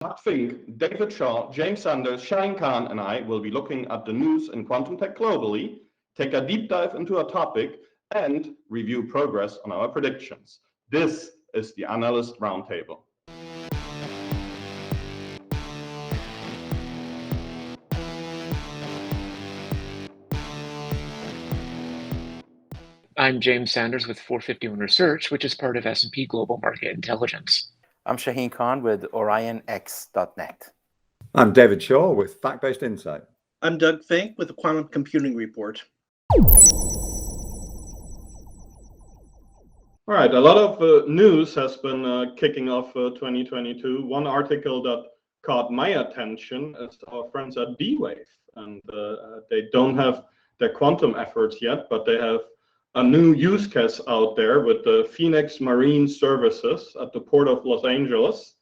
Doug Finke, David Shaw, James Sanders, Shahin Khan, and I will be looking at the news in quantum tech globally, take a deep dive into a topic, and review progress on our predictions. This is the Analyst Roundtable. I'm James Sanders with 451 Research, which is part of S&P Global Market Intelligence. I'm Shahin Khan with OrionX.net. I'm David Shaw with Fact-Based Insight. I'm Doug Finke with the Quantum Computing Report. All right, a lot of news has been kicking off 2022. One article that caught my attention is our friends at D-Wave, and they don't have their quantum efforts yet, but they have a new use case out there with the Phoenix Marine Services at the Port of Los Angeles,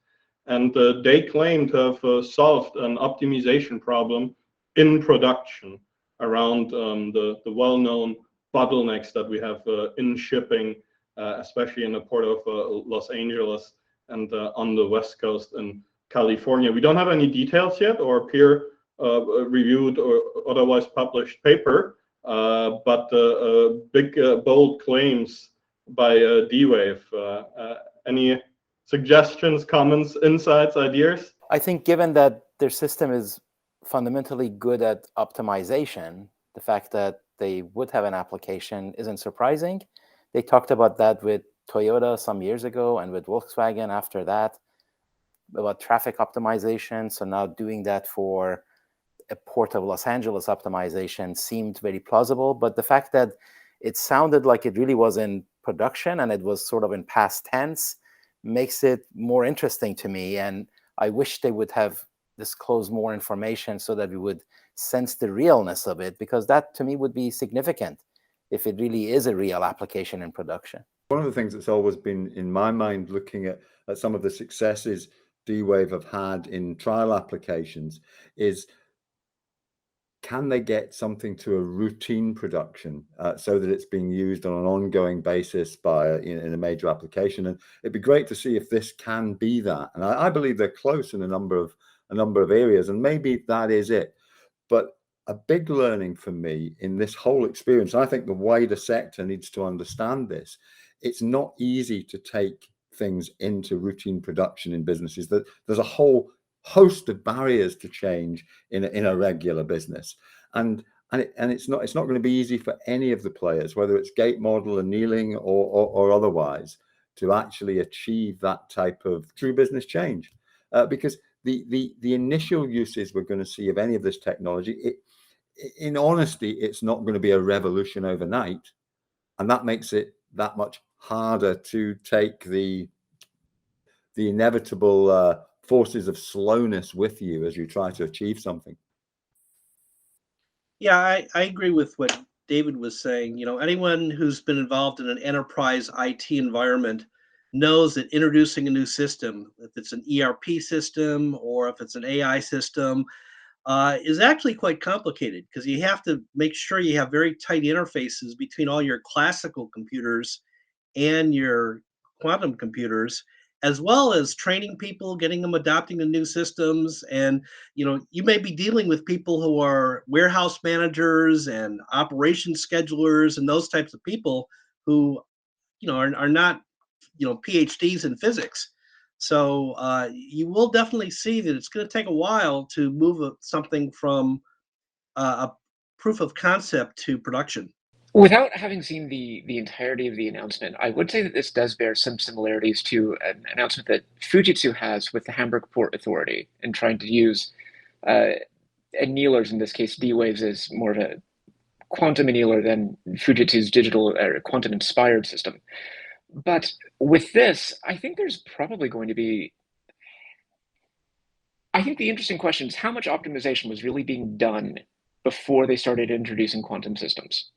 and they claim to have solved an optimization problem in production around the well-known bottlenecks that we have in shipping, especially in the Port of Los Angeles and on the West Coast in California. We don't have any details yet or peer-reviewed or otherwise published paper, but big, bold claims by D-Wave. Any suggestions, comments, insights, ideas? I think given that their system is fundamentally good at optimization, the fact that they would have an application isn't surprising. They talked about that with Toyota some years ago and with Volkswagen after that, about traffic optimization. So now doing that for a Port of Los Angeles optimization seemed very plausible, but the fact that it sounded like it really was in production and it was sort of in past tense makes it more interesting to me. And I wish they would have disclosed more information so that we would sense the realness of it, because that to me would be significant if it really is a real application in production. One of the things that's always been in my mind looking at some of the successes D-Wave have had in trial applications is, can they get something to a routine production so that it's being used on an ongoing basis by in a major application? And it'd be great to see if this can be that. And I believe they're close in a number of areas, and maybe that is it. But a big learning for me in this whole experience, I think the wider sector needs to understand this. It's not easy to take things into routine production in businesses. That there's a whole host of barriers to change in a regular business, and it's not going to be easy for any of the players, whether it's gate model, annealing, or otherwise, to actually achieve that type of true business change, because the initial uses we're going to see of any of this technology, in honesty, it's not going to be a revolution overnight, and that makes it that much harder to take the inevitable forces of slowness with you as you try to achieve something. Yeah, I agree with what David was saying. You know, anyone who's been involved in an enterprise IT environment knows that introducing a new system, if it's an ERP system or if it's an AI system, is actually quite complicated, because you have to make sure you have very tight interfaces between all your classical computers and your quantum computers, as well as training people, getting them adopting the new systems. And you may be dealing with people who are warehouse managers and operations schedulers and those types of people who are not PhDs in physics. So you will definitely see that it's going to take a while to move something from a proof of concept to production. Without having seen the entirety of the announcement, I would say that this does bear some similarities to an announcement that Fujitsu has with the Hamburg Port Authority in trying to use annealers, in this case D-Waves, as more of a quantum annealer than Fujitsu's digital quantum-inspired system. But with this, I think there's probably going to be, I think the interesting question is how much optimization was really being done before they started introducing quantum systems.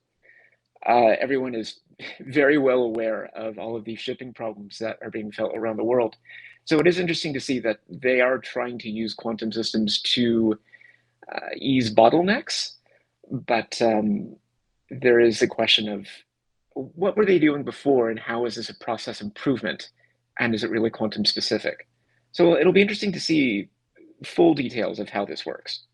Everyone is very well aware of all of these shipping problems that are being felt around the world. So it is interesting to see that they are trying to use quantum systems to ease bottlenecks, but there is a question of what were they doing before and how is this a process improvement, and is it really quantum specific? So it'll be interesting to see full details of how this works.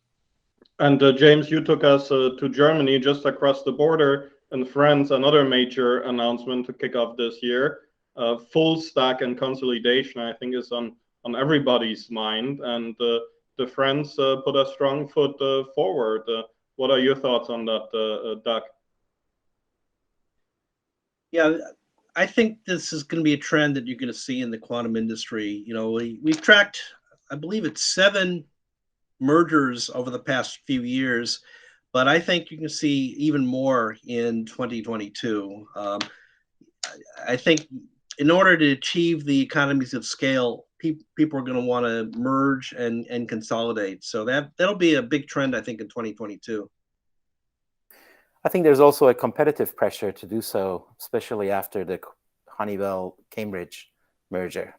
And James, you took us to Germany, just across the border, and France, another major announcement to kick off this year. Full stack and consolidation, I think, is on everybody's mind. And the French put a strong foot forward. What are your thoughts on that, Doug? Yeah, I think this is going to be a trend that you're going to see in the quantum industry. You know, we've tracked, I believe it's 7 mergers over the past few years, but I think you can see even more in 2022. I think in order to achieve the economies of scale, people are going to want to merge and consolidate. So that'll be a big trend, I think, in 2022. I think there's also a competitive pressure to do so, especially after the Honeywell-Cambridge merger.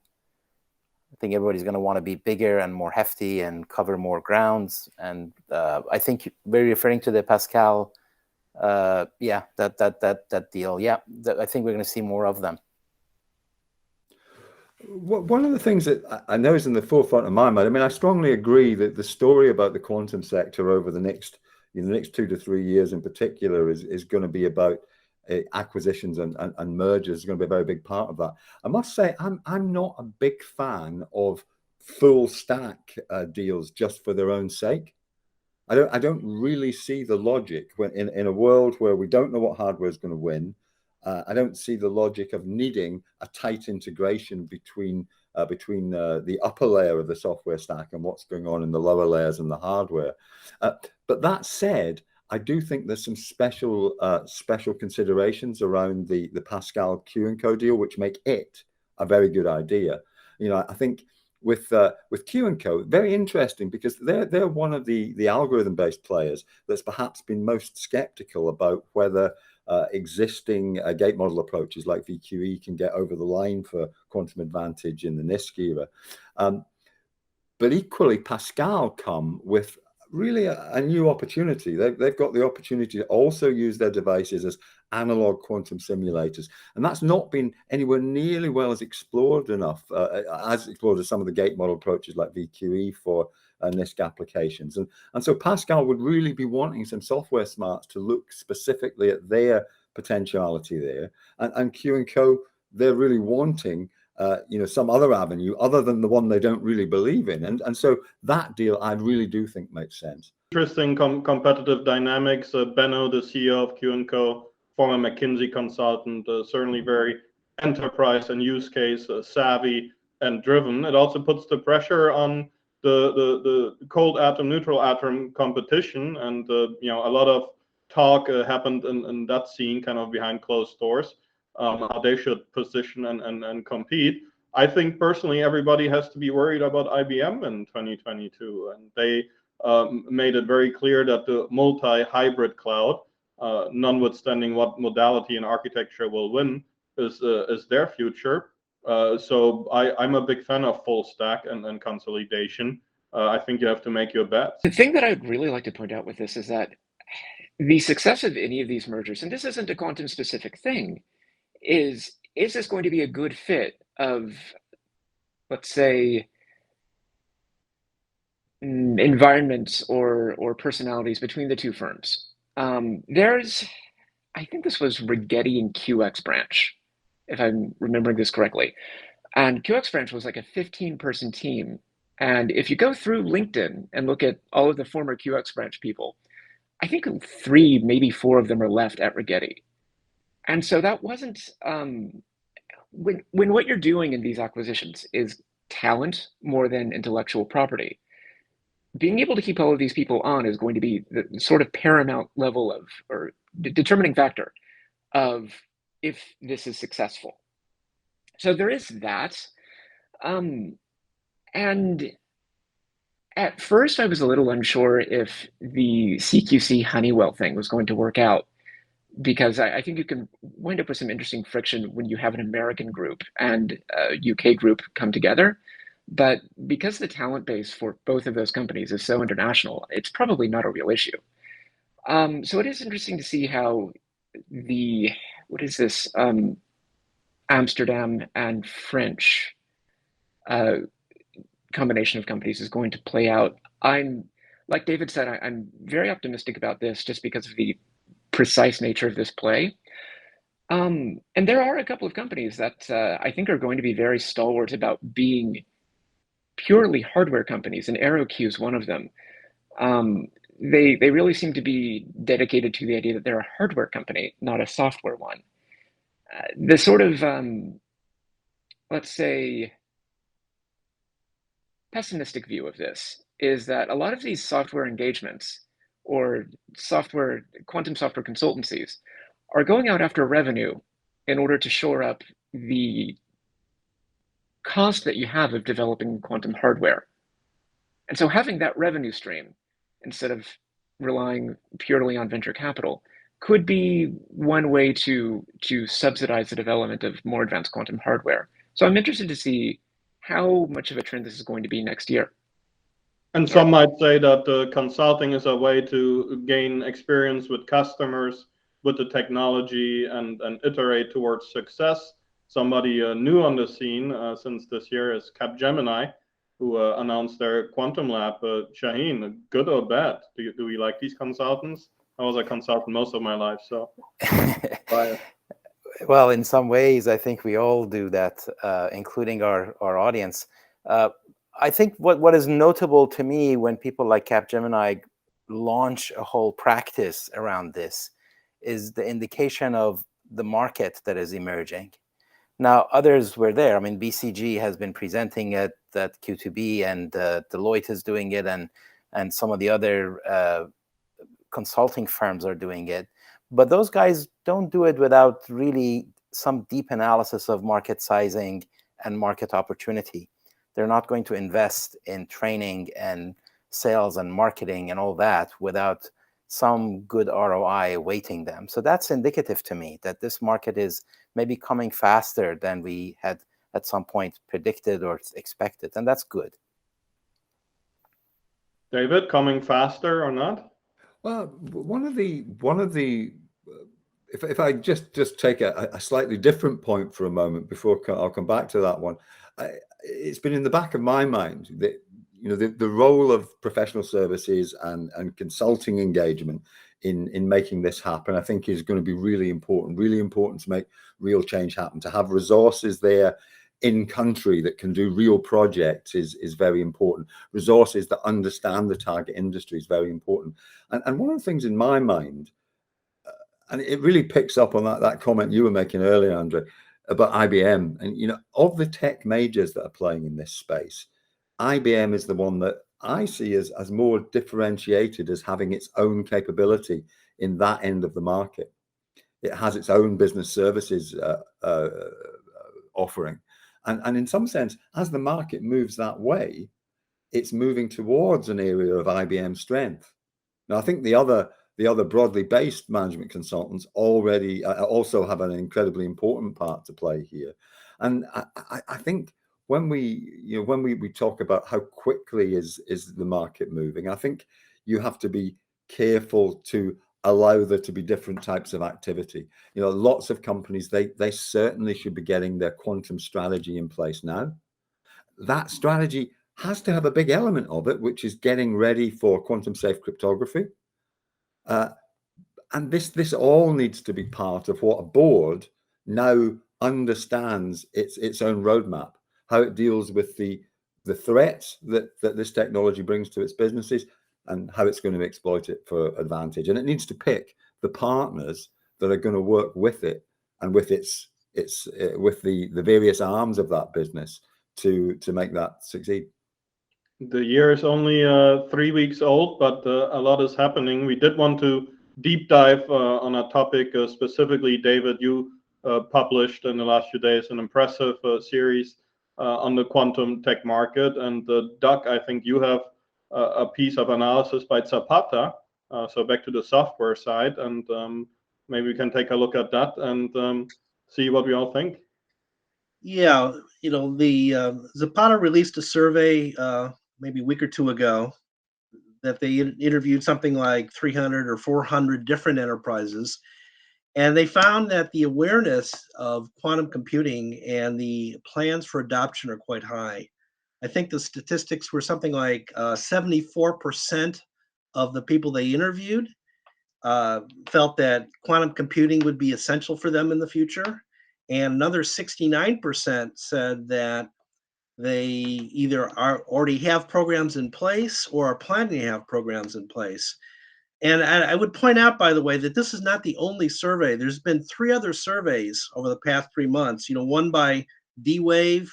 I think everybody's going to want to be bigger and more hefty and cover more grounds. And I think we're referring to the Pascal, that deal. Yeah, I think we're going to see more of them. One of the things that I know is in the forefront of my mind, I mean, I strongly agree that the story about the quantum sector over the next 2 to 3 years in particular is going to be about acquisitions and mergers. Is going to be a very big part of that. I must say, I'm not a big fan of full stack deals just for their own sake. I don't really see the logic when in a world where we don't know what hardware is going to win. I don't see the logic of needing a tight integration between the upper layer of the software stack and what's going on in the lower layers and the hardware. But that said, I do think there's some special considerations around the Pascal Q&Co deal, which make it a very good idea. You know, I think with Q&Co, very interesting because they're one of the algorithm-based players that's perhaps been most skeptical about whether existing gate model approaches like VQE can get over the line for quantum advantage in the NISQ era. But equally, Pascal come with really a new opportunity. They've got the opportunity to also use their devices as analog quantum simulators. And that's not been anywhere nearly well as explored enough, as explored as some of the gate model approaches like VQE for NISQ applications. And so Pascal would really be wanting some software smarts to look specifically at their potentiality there. And Q&Co, they're really wanting some other avenue other than the one they don't really believe in. And so that deal, I really do think makes sense. Interesting competitive dynamics. Benno, the CEO of Q&Co, former McKinsey consultant, certainly very enterprise and use case savvy and driven. It also puts the pressure on the cold atom, neutral atom competition. And, a lot of talk happened in that scene kind of behind closed doors. How they should position and compete. I think personally, everybody has to be worried about IBM in 2022, and they made it very clear that the multi-hybrid cloud, notwithstanding what modality and architecture will win, is their future. So I'm a big fan of full stack and consolidation. I think you have to make your bets. The thing that I'd really like to point out with this is that the success of any of these mergers, and this isn't a quantum specific thing, is this going to be a good fit of, let's say, environments or personalities between the two firms? I think this was Rigetti and QX Branch, if I'm remembering this correctly. And QX Branch was like a 15-person team. And if you go through LinkedIn and look at all of the former QX Branch people, I think 3, maybe 4 of them are left at Rigetti. And so that wasn't, when what you're doing in these acquisitions is talent more than intellectual property, being able to keep all of these people on is going to be the sort of paramount level of, or determining factor of if this is successful. So there is that. And at first I was a little unsure if the CQC Honeywell thing was going to work out, because I think you can wind up with some interesting friction when you have an American group and a UK group come together. But because the talent base for both of those companies is so international, it's probably not a real issue. So it is interesting to see how Amsterdam and French combination of companies is going to play out. Like David said, I'm very optimistic about this just because of the precise nature of this play. And there are a couple of companies that I think are going to be very stalwart about being purely hardware companies, and AeroQ is one of them. They really seem to be dedicated to the idea that they're a hardware company, not a software one. The sort of, let's say, pessimistic view of this is that a lot of these software engagements or quantum software consultancies are going out after revenue in order to shore up the cost that you have of developing quantum hardware. And so having that revenue stream, instead of relying purely on venture capital, could be one way to subsidize the development of more advanced quantum hardware. So I'm interested to see how much of a trend this is going to be next year. And some might say that consulting is a way to gain experience with customers, with the technology, and iterate towards success. Somebody new on the scene since this year is Capgemini, who announced their quantum lab. Shahin, good or bad? Do we like these consultants? I was a consultant most of my life, so. Well, in some ways, I think we all do that, including our audience. I think what is notable to me when people like Capgemini launch a whole practice around this is the indication of the market that is emerging. Now, others were there. I mean, BCG has been presenting it at Q2B, and Deloitte is doing it, and some of the other consulting firms are doing it. But those guys don't do it without really some deep analysis of market sizing and market opportunity. They're not going to invest in training and sales and marketing and all that without some good ROI awaiting them. So that's indicative to me that this market is maybe coming faster than we had at some point predicted or expected, and that's good. David, coming faster or not? Well, one of the if I just take a slightly different point for a moment before I'll come back to that one, it's been in the back of my mind that the role of professional services and consulting engagement in making this happen, I think, is going to be really important to make real change happen. To have resources there in country that can do real projects is very important. Resources that understand the target industry is very important. And one of the things in my mind, and it really picks up on that comment you were making earlier, André, about IBM. And of the tech majors that are playing in this space, IBM is the one that I see as more differentiated, as having its own capability in that end of the market. It has its own business services offering. And in some sense, as the market moves that way, it's moving towards an area of IBM strength. Now, I think the other broadly based management consultants already also have an incredibly important part to play here. And I think when we talk about how quickly is the market moving, I think you have to be careful to allow there to be different types of activity. Lots of companies, they certainly should be getting their quantum strategy in place now. That strategy has to have a big element of it, which is getting ready for quantum safe cryptography. And this all needs to be part of what a board now understands its own roadmap, how it deals with the threats that this technology brings to its businesses, and how it's going to exploit it for advantage. And it needs to pick the partners that are going to work with it and with with the various arms of that business to make that succeed. The year is only 3 weeks old, but a lot is happening. We did want to deep dive on a topic specifically. David, you published in the last few days an impressive series on the quantum tech market. And Doug, I think you have a piece of analysis by Zapata. So back to the software side, and maybe we can take a look at that and see what we all think. Yeah, the Zapata released a survey maybe a week or two ago that they interviewed something like 300 or 400 different enterprises. And they found that the awareness of quantum computing and the plans for adoption are quite high. I think the statistics were something like 74% of the people they interviewed felt that quantum computing would be essential for them in the future. And another 69% said that they either already have programs in place or are planning to have programs in place. And I would point out, by the way, that this is not the only survey. There's been 3 other surveys over the past 3 months. One by D-Wave,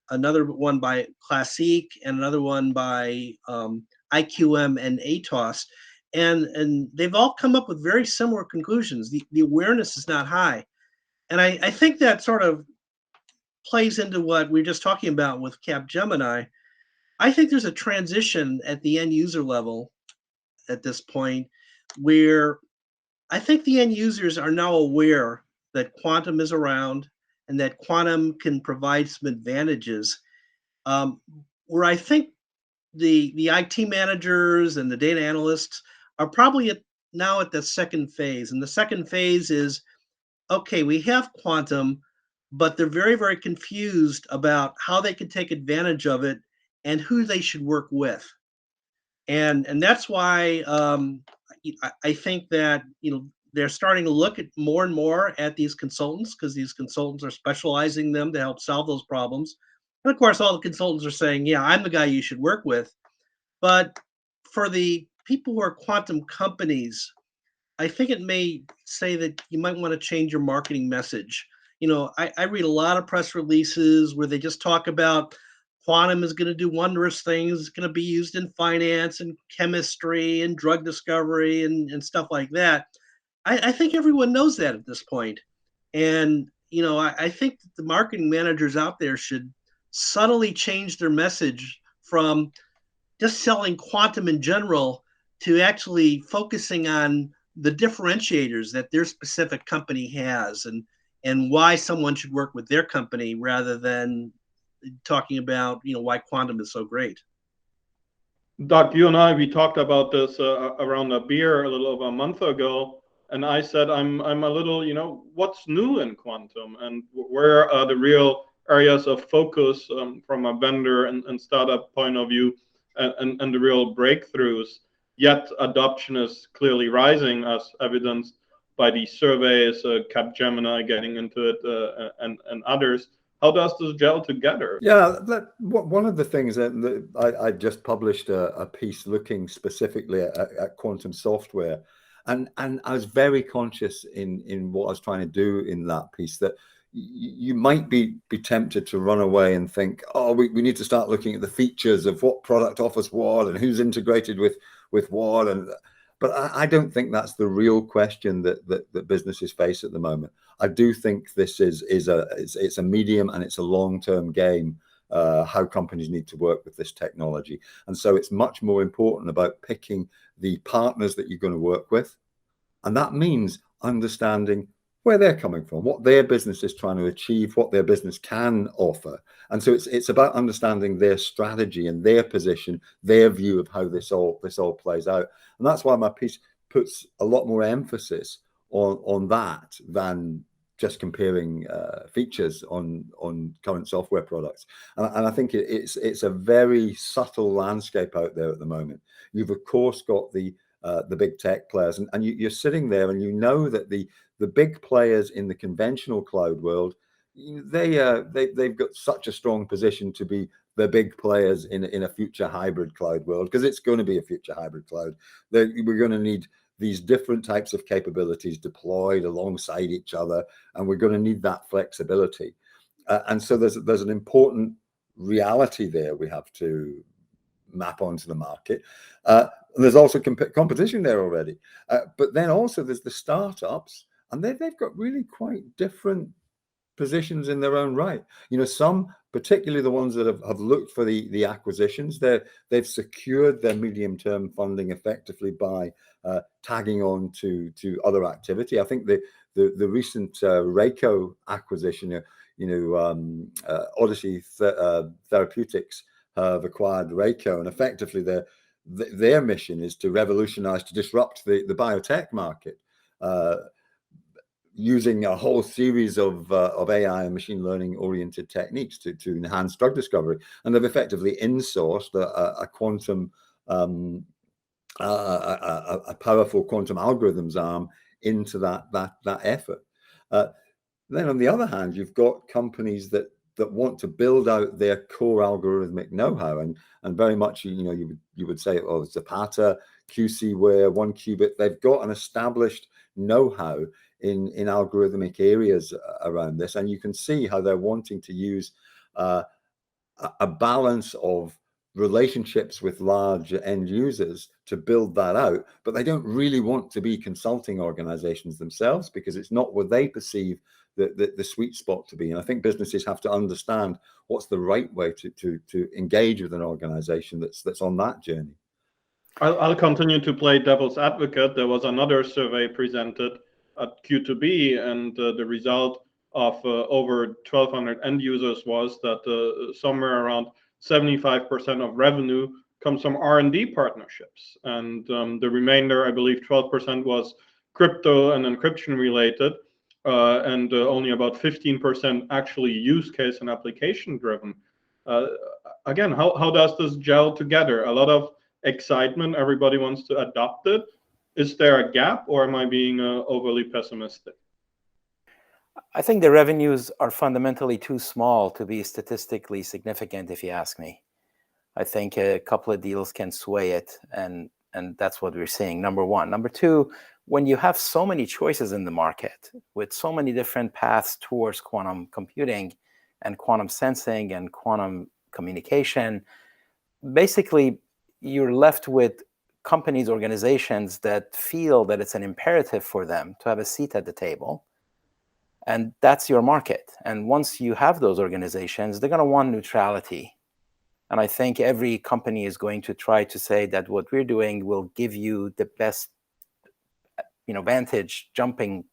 another one by Classique, and another one by IQM and ATOS. And they've all come up with very similar conclusions. The awareness is not high. And I think that sort of plays into what we were just talking about with Capgemini. I think there's a transition at the end user level at this point where I think the end users are now aware that quantum is around and that quantum can provide some advantages. Where I think the IT managers and the data analysts are probably now at the second phase. And the second phase is, okay, we have quantum, but they're very, very confused about how they can take advantage of it and who they should work with. And that's why I think that they're starting to look at more and more at these consultants, because these consultants are specializing them to help solve those problems. And of course, all the consultants are saying, yeah, I'm the guy you should work with. But for the people who are quantum companies, I think it may say that you might want to change your marketing message. I read a lot of press releases where they just talk about quantum is going to do wondrous things. It's going to be used in finance and chemistry and drug discovery and stuff like that. I think everyone knows that at this point. And, I think that the marketing managers out there should subtly change their message from just selling quantum in general to actually focusing on the differentiators that their specific company has and why someone should work with their company rather than talking about why quantum is so great. Doug, you and I, we talked about this around a beer a little over a month ago, and I said I'm a little, what's new in quantum and where are the real areas of focus from a vendor and startup point of view and the real breakthroughs. Yet adoption is clearly rising, as evidenced by these surveys, Capgemini getting into it, and others. How does this gel together? Yeah, one of the things that I just published a piece looking specifically at quantum software, and I was very conscious in what I was trying to do in that piece that you might be tempted to run away and think, oh, we need to start looking at the features of what product offers what and who's integrated with what, but I don't think that's the real question that businesses face at the moment. I do think this is a medium and it's a long-term game, how companies need to work with this technology. And so it's much more important about picking the partners that you're going to work with. And that means understanding where they're coming from, what their business is trying to achieve, what their business can offer. And so it's about understanding their strategy and their position, their view of how this all plays out. And that's why my piece puts a lot more emphasis on that than just comparing features on current software products. And I think it's a very subtle landscape out there at the moment. You've of course got the big tech players, and you're sitting there and you know that the big players in the conventional cloud world, they've got such a strong position to be the big players in a future hybrid cloud world, because it's going to be a future hybrid cloud. We're going to need these different types of capabilities deployed alongside each other, and we're going to need that flexibility. And so there's an important reality there we have to map onto the market. There's also competition there already, but then also there's the startups, and they've got really quite different positions in their own right. Some, particularly the ones that have looked for the acquisitions, they've secured their medium-term funding effectively by tagging on to other activity. I think the recent Rayco acquisition, Odyssey Therapeutics have acquired Rayco, and effectively their mission is to revolutionize, to disrupt the biotech market. using a whole series of AI and machine learning oriented techniques to enhance drug discovery, and they've effectively insourced a quantum a powerful quantum algorithms arm into that effort. Then on the other hand, you've got companies that want to build out their core algorithmic know-how, and very much, you would say, oh, Zapata, QCware, 1Qubit, they've got an established know-how in algorithmic areas around this, and you can see how they're wanting to use a balance of relationships with large end users to build that out, but they don't really want to be consulting organizations themselves, because it's not what they perceive the sweet spot to be. And I think businesses have to understand what's the right way to engage with an organization that's on that journey. I'll continue to play devil's advocate. There was another survey presented at Q2B, and the result of over 1,200 end users was that somewhere around 75% of revenue comes from R&D partnerships, and the remainder, I believe 12%, was crypto and encryption related, and only about 15% actually use case and application driven. Again, how does this gel together? A lot of excitement, everybody wants to adopt it. Is there a gap, or am I being overly pessimistic? I think the revenues are fundamentally too small to be statistically significant, if you ask me. I think a couple of deals can sway it, and that's what we're seeing, number one. Number two, when you have so many choices in the market with so many different paths towards quantum computing and quantum sensing and quantum communication, basically you're left with companies, organizations that feel that it's an imperative for them to have a seat at the table. And that's your market. And once you have those organizations, they're going to want neutrality. And I think every company is going to try to say that what we're doing will give you the best, vantage jumping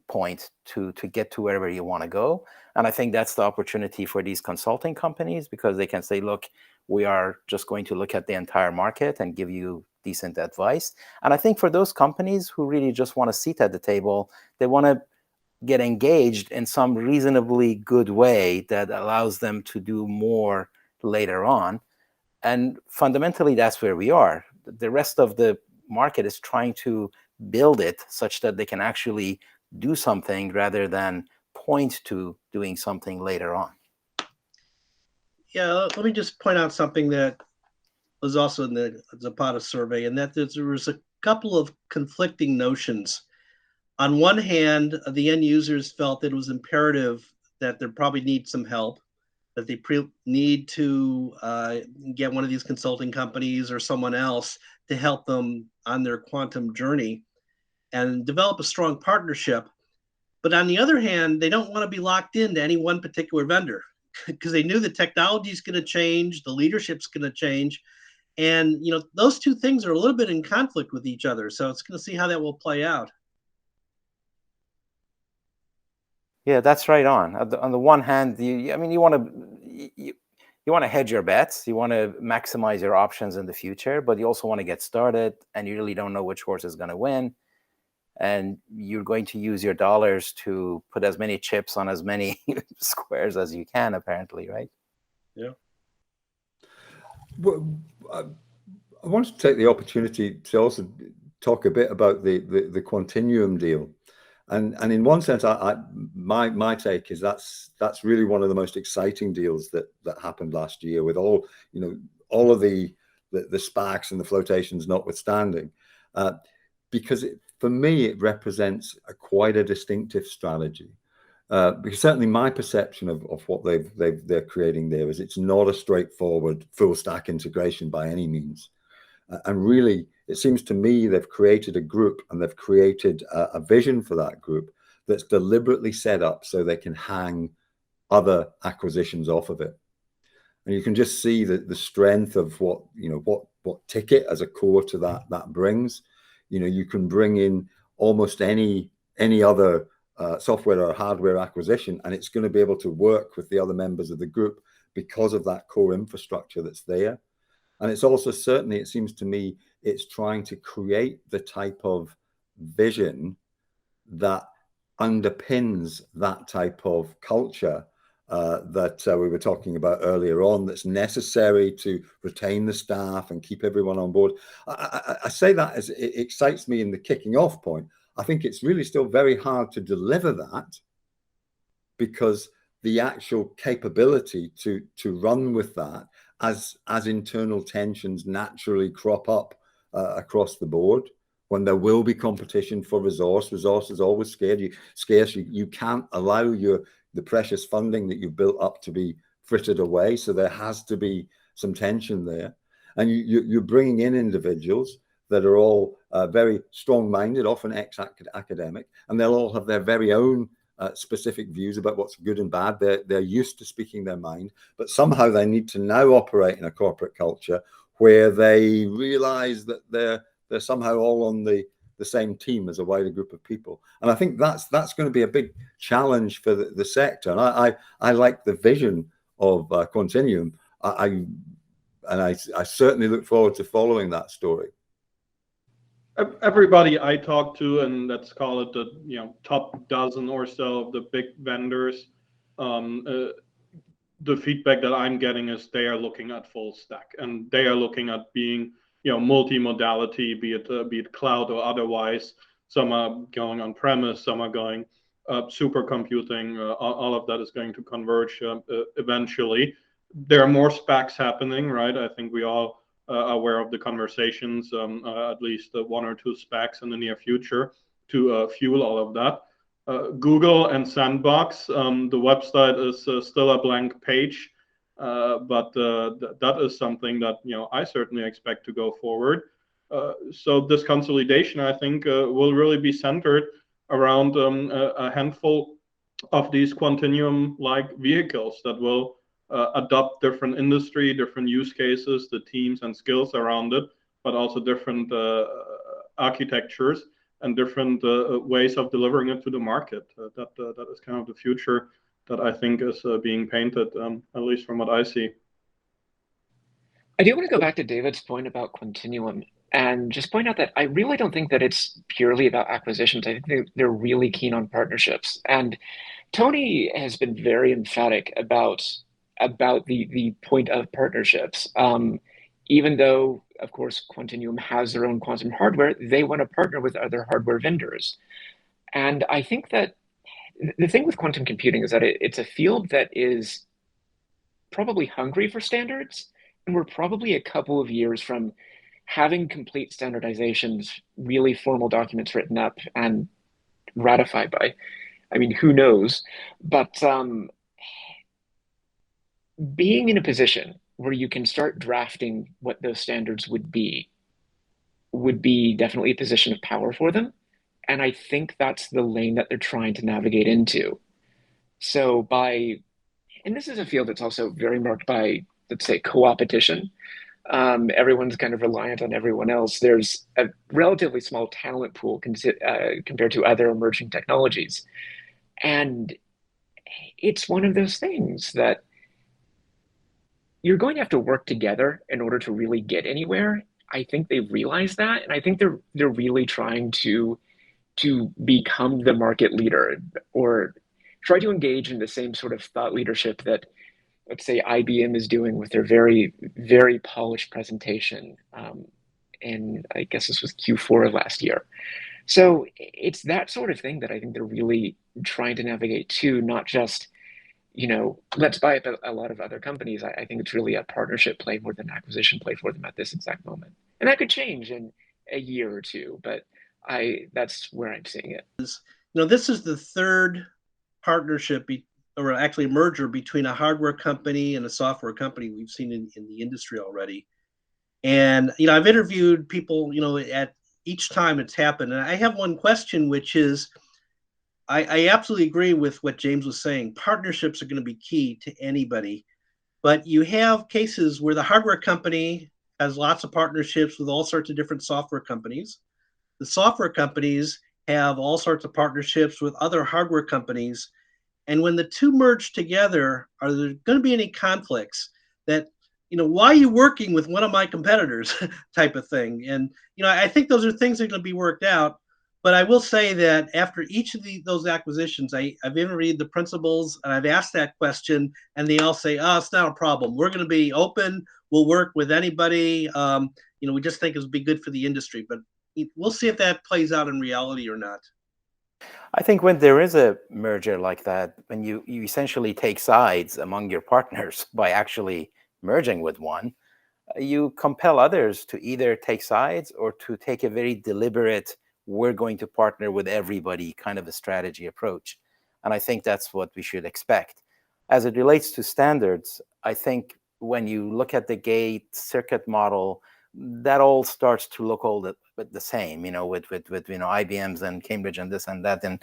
point to get to wherever you want to go. And I think that's the opportunity for these consulting companies, because they can say, look, we are just going to look at the entire market and give you decent advice. And I think for those companies who really just want a seat at the table, they want to get engaged in some reasonably good way that allows them to do more later on. And fundamentally, that's where we are. The rest of the market is trying to build it such that they can actually do something rather than point to doing something later on. Yeah, let me just point out something that was also in the Zapata survey, and that there was a couple of conflicting notions. On one hand, the end users felt that it was imperative that they probably need some help, that they need to get one of these consulting companies or someone else to help them on their quantum journey and develop a strong partnership. But on the other hand, they don't want to be locked into any one particular vendor, because they knew the technology is going to change, the leadership's going to change. And, those two things are a little bit in conflict with each other. So it's going to see how that will play out. Yeah, that's right on. On the one hand, you want to hedge your bets. You want to maximize your options in the future, but you also want to get started, and you really don't know which horse is going to win. And you're going to use your dollars to put as many chips on as many squares as you can, apparently, right? Yeah. Well, I wanted to take the opportunity to also talk a bit about the Quantinuum deal. And in one sense, my take is that's really one of the most exciting deals that happened last year, with all of the SPACs and the flotations notwithstanding, because for me it represents quite a distinctive strategy. Because certainly my perception of what they're creating there is it's not a straightforward full stack integration by any means. And really, it seems to me they've created a group, and they've created a vision for that group that's deliberately set up so they can hang other acquisitions off of it. And you can just see the strength of what Ticket as a core to that brings. You can bring in almost any other software or hardware acquisition, and it's going to be able to work with the other members of the group because of that core infrastructure that's there. And it's also, certainly, it seems to me, it's trying to create the type of vision that underpins that type of culture that we were talking about earlier on, that's necessary to retain the staff and keep everyone on board. I say that as it excites me in the kicking off point. I think it's really still very hard to deliver that, because the actual capability to run with that as internal tensions naturally crop up across the board, when there will be competition for resource is always scarce. You can't allow the precious funding that you've built up to be frittered away. So there has to be some tension there. And you're bringing in individuals that are all very strong-minded, often ex-academic, and they'll all have their very own specific views about what's good and bad. They're used to speaking their mind, but somehow they need to now operate in a corporate culture where they realize that they're somehow all on the same team as a wider group of people. And I think that's going to be a big challenge for the sector. And I like the vision of Quantinuum. I certainly look forward to following that story. Everybody I talk to, and let's call it the top dozen or so of the big vendors, the feedback that I'm getting is they are looking at full stack, and they are looking at being multi-modality, be it cloud or otherwise. Some are going on premise, some are going supercomputing. All of that is going to converge eventually. There are more specs happening, right? I think we all aware of the conversations, at least one or two specs in the near future to fuel all of that. Google and Sandbox, the website is still a blank page, but that is something that I certainly expect to go forward. So this consolidation, I think, will really be centered around a handful of these Quantinuum-like vehicles that will adopt different industry, different use cases, the teams and skills around it, but also different architectures and different ways of delivering it to the market. That is kind of the future that I think is being painted, at least from what I see. I do want to go back to David's point about Quantinuum and just point out that I really don't think that it's purely about acquisitions. I think they're really keen on partnerships. And Tony has been very emphatic about the point of partnerships. Even though, of course, Quantinuum has their own quantum hardware, they want to partner with other hardware vendors. And I think that the thing with quantum computing is that it's a field that is probably hungry for standards, and we're probably a couple of years from having complete standardizations, really formal documents written up and ratified by, I mean, who knows? But being in a position where you can start drafting what those standards would be definitely a position of power for them. And I think that's the lane that they're trying to navigate into. So and this is a field that's also very marked by, let's say, co-opetition. Everyone's kind of reliant on everyone else. There's a relatively small talent pool compared to other emerging technologies. And it's one of those things that you're going to have to work together in order to really get anywhere. I think they've realized that, and I think they're really trying to become the market leader, or try to engage in the same sort of thought leadership that, let's say, IBM is doing with their very, very polished presentation. And I guess this was Q4 of last year. So it's that sort of thing that I think they're really trying to navigate too, not just, let's buy up a lot of other companies. I think it's really a partnership play more than an acquisition play for them at this exact moment. And that could change in a year or two, but that's where I'm seeing it. This is the third partnership, or actually merger, between a hardware company and a software company we've seen in the industry already. And, I've interviewed people, at each time it's happened. And I have one question, which is, I absolutely agree with what James was saying. Partnerships are going to be key to anybody. But you have cases where the hardware company has lots of partnerships with all sorts of different software companies. The software companies have all sorts of partnerships with other hardware companies. And when the two merge together, are there going to be any conflicts that, why are you working with one of my competitors type of thing? And, I think those are things that are going to be worked out. But I will say that after each of those acquisitions, I've interviewed the principals and I've asked that question, and they all say, "Oh, it's not a problem. We're going to be open. We'll work with anybody. We just think it would be good for the industry." But we'll see if that plays out in reality or not. I think when there is a merger like that, when you essentially take sides among your partners by actually merging with one, you compel others to either take sides or to take a very deliberate, we're going to partner with everybody kind of a strategy approach. And I think that's what we should expect. As it relates to standards, I think when you look at the gate circuit model, that all starts to look all the same, with IBMs and Cambridge and this and that. And,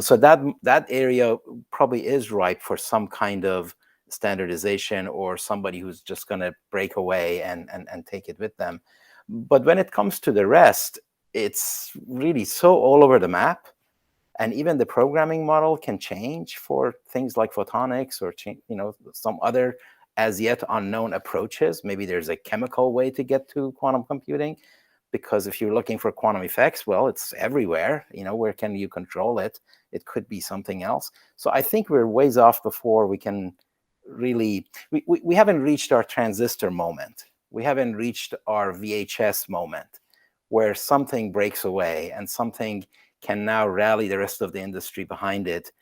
so that area probably is ripe for some kind of standardization or somebody who's just going to break away and take it with them. But when it comes to the rest, it's really so all over the map. And even the programming model can change for things like photonics or some other as yet unknown approaches. Maybe there's a chemical way to get to quantum computing, because if you're looking for quantum effects, well, it's everywhere. Where can you control it? It could be something else. So I think we're ways off before we can really, we haven't reached our transistor moment. We haven't reached our VHS moment where something breaks away and something can now rally the rest of the industry behind it,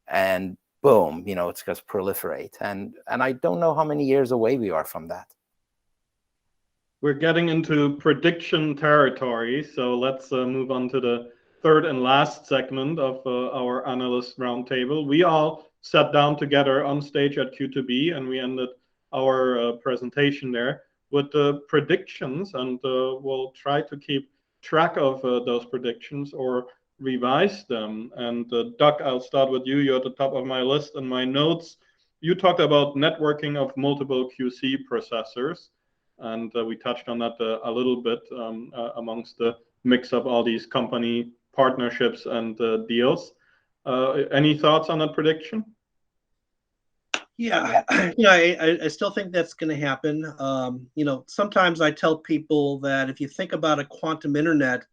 and boom, it's going to proliferate. And I don't know how many years away we are from that. We're getting into prediction territory, so let's move on to the third and last segment of our Analyst Roundtable. We all sat down together on stage at Q2B, and we ended our presentation there with the predictions, and we'll try to keep track of those predictions or revise them. And Doug, I'll start with you. You're at the top of my list and my notes. You talked about networking of multiple QC processors, and we touched on that a little bit amongst the mix of all these company partnerships and deals. Any thoughts on that prediction? Yeah, I still think that's going to happen. Sometimes I tell people that if you think about a quantum internet,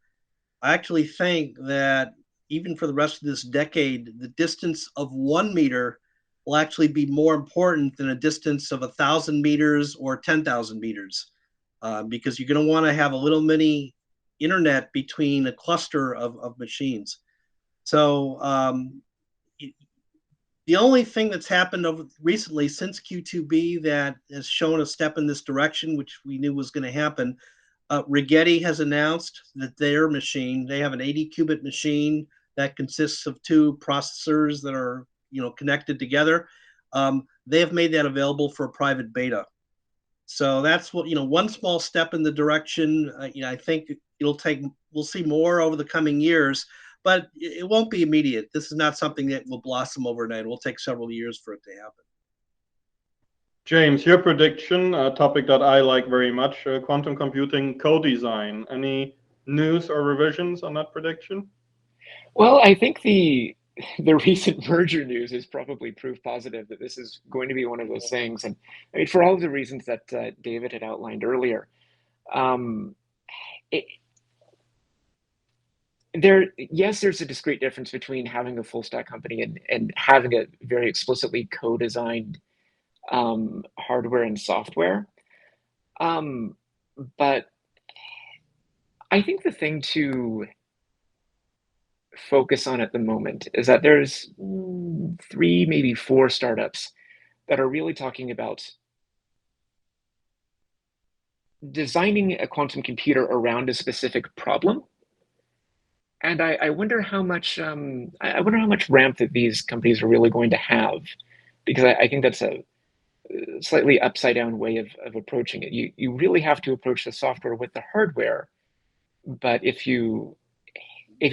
I actually think that even for the rest of this decade, the distance of 1 meter will actually be more important than a distance of 1,000 meters or 10,000 meters, because you're going to want to have a little mini internet between a cluster of machines. So the only thing that's happened recently since Q2B that has shown a step in this direction, which we knew was going to happen, Rigetti has announced that their machine, they have an 80-qubit machine that consists of 2 processors that are connected together. They have made that available for a private beta. So that's what one small step in the direction. I think we'll see more over the coming years, but it won't be immediate. This is not something that will blossom overnight. It will take several years for it to happen. James, your prediction, a topic that I like very much, quantum computing co-design. Any news or revisions on that prediction? Well, I think the recent merger news is probably proof positive that this is going to be one of those things. And I mean, for all of the reasons that David had outlined earlier, there's a discrete difference between having a full stack company and having a very explicitly co-designed hardware and software. But I think the thing to focus on at the moment is that there's 3, maybe 4 startups that are really talking about designing a quantum computer around a specific problem. And I wonder how much ramp that these companies are really going to have, because I think that's a slightly upside down way of approaching it. You really have to approach the software with the hardware, but if you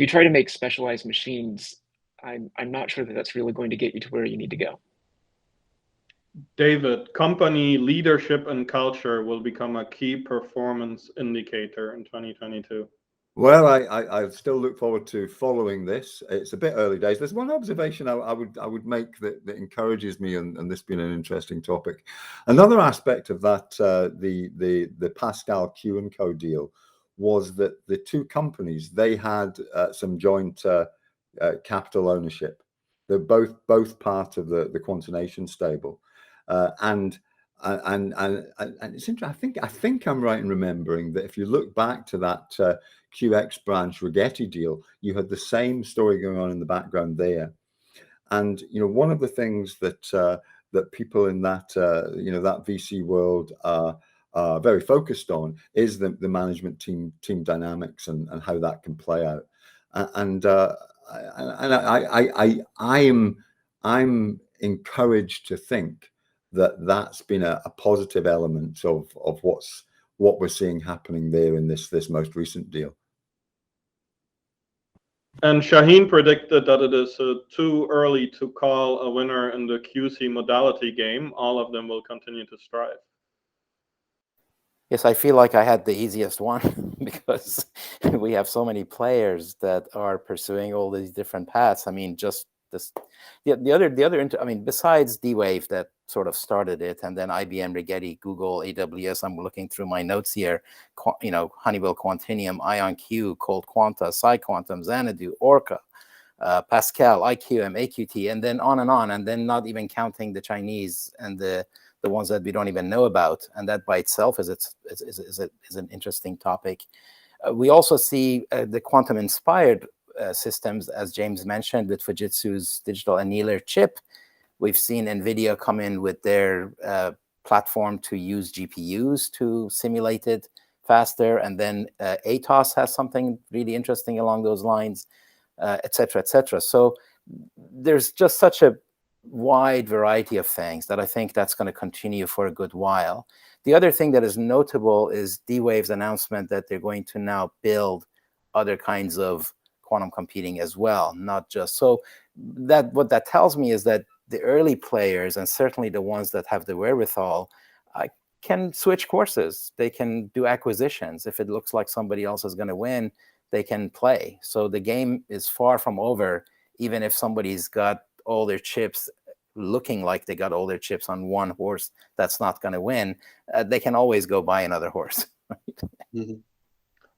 try to make specialized machines, I'm not sure that that's really going to get you to where you need to go. David, company leadership and culture will become a key performance indicator in 2022. Well, I still look forward to following this. It's a bit early days. There's one observation I would make that encourages me, and this being an interesting topic. Another aspect of that, the Pascal Q & Co deal, was that the two companies, they had some joint capital ownership. They're both part of the Consolidation stable, and it's interesting. I think I'm right in remembering that if you look back to that QX branch Rigetti deal, you had the same story going on in the background there. And one of the things that that people in that that VC world are very focused on is the management team dynamics and how that can play out. I'm encouraged to think that that's been a positive element of what we're seeing happening there in this most recent deal. And Shahin predicted that it is too early to call a winner in the QC modality game. All of them will continue to strive. Yes, I feel like I had the easiest one because we have so many players that are pursuing all these different paths. I mean, just this, the other, I mean, besides D-Wave that sort of started it, and then IBM, Rigetti, Google, AWS. I'm looking through my notes here. Honeywell, Quantinuum, IonQ, Cold Quanta, PsiQuantum, Xanadu, Orca, Pascal, IQM, AQT, and then on, and then not even counting the Chinese and the ones that we don't even know about, and that by itself is an interesting topic. We also see the quantum-inspired systems, as James mentioned, with Fujitsu's digital annealer chip. We've seen NVIDIA come in with their platform to use GPUs to simulate it faster, and then ATOS has something really interesting along those lines, et cetera, et cetera. So there's just such a wide variety of things that I think that's going to continue for a good while. The other thing that is notable is D-Wave's announcement that they're going to now build other kinds of quantum computing as well, not just so that what that tells me is that the early players, and certainly the ones that have the wherewithal, can switch courses. They can do acquisitions. If it looks like somebody else is going to win, they can play. So the game is far from over, even if somebody's got all their chips looking like they got all their chips on one horse that's not going to win. They can always go buy another horse. Mm-hmm.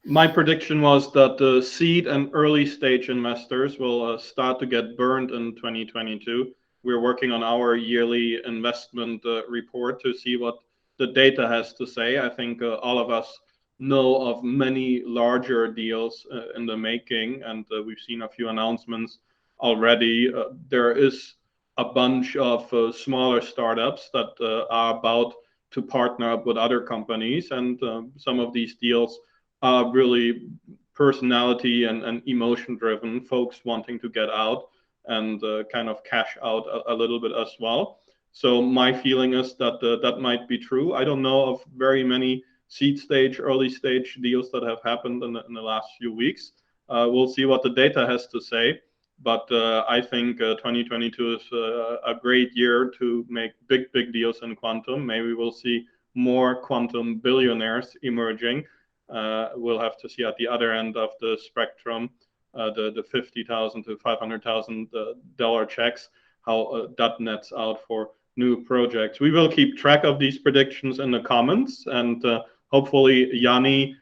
My prediction was that the seed and early stage investors will start to get burned in 2022. We're working on our yearly investment report to see what the data has to say. I think all of us know of many larger deals in the making, and we've seen a few announcements already. There is a bunch of smaller startups that are about to partner up with other companies, and some of these deals are really personality and emotion driven, folks wanting to get out and kind of cash out a little bit as well. So my feeling is that that might be true. I don't know of very many seed stage, early stage deals that have happened in the last few weeks. We'll see what the data has to say. But I think 2022 is a great year to make big deals in quantum. Maybe we'll see more quantum billionaires emerging. We'll have to see at the other end of the spectrum, the $50,000 to $500,000 checks, how that nets out for new projects. We will keep track of these predictions in the comments, and hopefully Yanni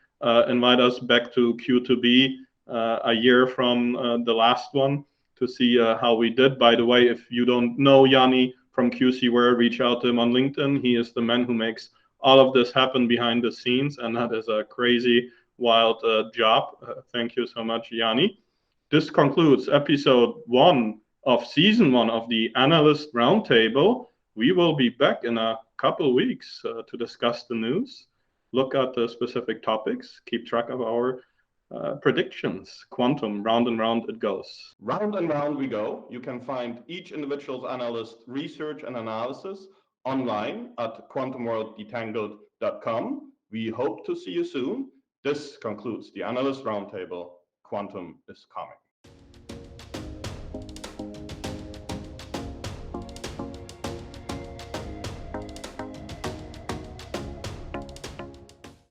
invite us back to Q2B a year from the last one to see how we did. By the way, if you don't know Yanni from QCware, reach out to him on LinkedIn. He is the man who makes all of this happen behind the scenes, and that is a crazy, wild job. Thank you so much, Yanni. This concludes episode 1 of season 1 of the Analyst Roundtable. We will be back in a couple weeks to discuss the news, look at the specific topics, keep track of our predictions. Quantum, round and round it goes. Round and round we go. You can find each individual's analyst research and analysis online at quantumworlddetangled.com. We hope to see you soon. This concludes the Analyst Roundtable. Quantum is coming.